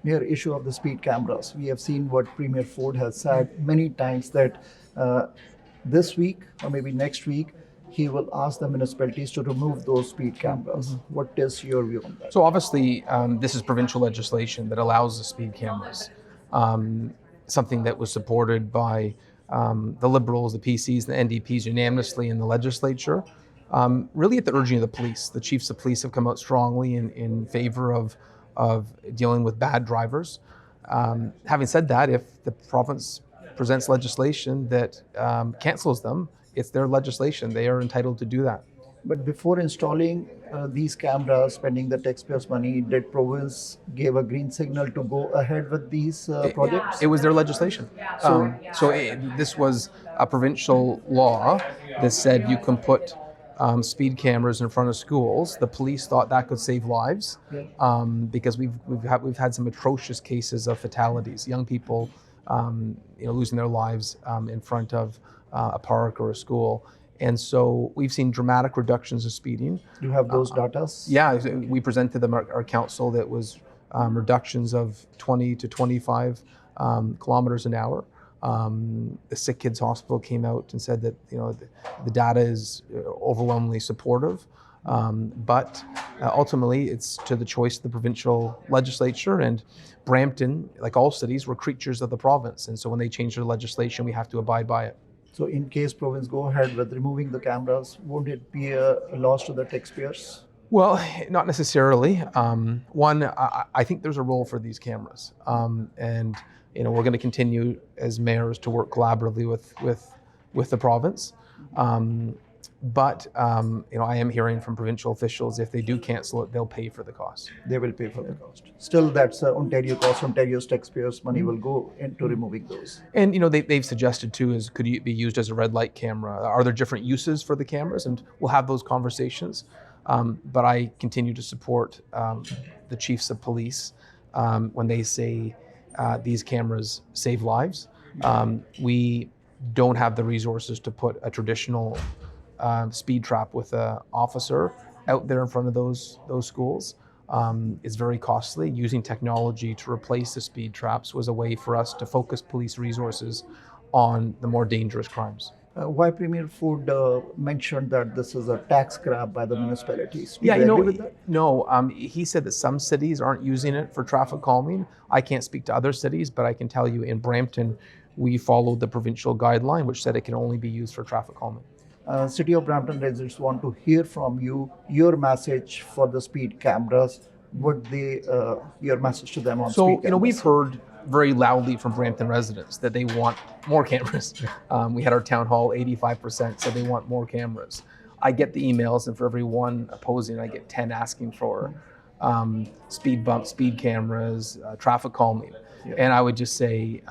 mere issue of the speed cameras. We have seen what Premier Ford has said many times that this week or maybe next week, he will ask the municipalities to remove those speed cameras. What is your view on that? So obviously, this is provincial legislation that allows the speed cameras, something that was supported by the Liberals, the PCs, the NDPs unanimously in the legislature. Really at the urging of the police. The chiefs of police have come out strongly in favor of dealing with bad drivers. Having said that, if the province presents legislation that cancels them, it's their legislation. They are entitled to do that. But before installing these cameras, spending the taxpayers' money, did province give a green signal to go ahead with these projects? It was their legislation. This was a provincial law that said you can put speed cameras in front of schools. The police thought that could save lives because we've had some atrocious cases of fatalities, young people losing their lives in front of a park or a school. And so we've seen dramatic reductions of speeding. Do you have those data? Yeah, we presented them our council that was reductions of 20 to 25 kilometers an hour. The Sick Kids Hospital came out and said that the data is overwhelmingly supportive, but ultimately it's to the choice of the provincial legislature. And Brampton, like all cities, were creatures of the province, and so when they change their legislation, we have to abide by it. So in case province go ahead with removing the cameras, won't it be a loss to the taxpayers? Well, not necessarily. One, I think there's a role for these cameras, and we're going to continue as mayors to work collaboratively with the province. But I am hearing from provincial officials, if they do cancel it, they'll pay for the cost. They will pay for the cost. Still, that's Ontario cost. Ontario's taxpayers' money will go into removing those. And they've suggested too, is could it be used as a red light camera? Are there different uses for the cameras? And we'll have those conversations. But I continue to support the chiefs of police when they say these cameras save lives. We don't have the resources to put a traditional speed trap with an officer out there in front of those schools. It's very costly. Using technology to replace the speed traps was a way for us to focus police resources on the more dangerous crimes. Why Premier Ford mentioned that this is a tax grab by the municipalities? Do you agree with that? No. He said that some cities aren't using it for traffic calming. I can't speak to other cities, but I can tell you in Brampton, we followed the provincial guideline, which said it can only be used for traffic calming. City of Brampton residents want to hear from you, your message for the speed cameras. Your message to them on speed cameras? We've heard very loudly from Brampton residents that they want more cameras. We had our town hall, 85% said they want more cameras. I get the emails, and for every one opposing, I get 10 asking for speed bumps, speed cameras, traffic calming. Yeah. And I would just say,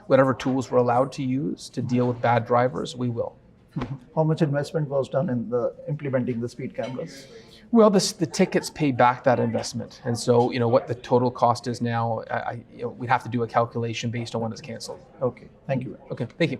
whatever tools we're allowed to use to deal with bad drivers, we will. How much investment was done in implementing the speed cameras? Well, the tickets pay back that investment, and so what the total cost is now. We'd have to do a calculation based on when it's canceled. Okay, thank you. Okay, thank you.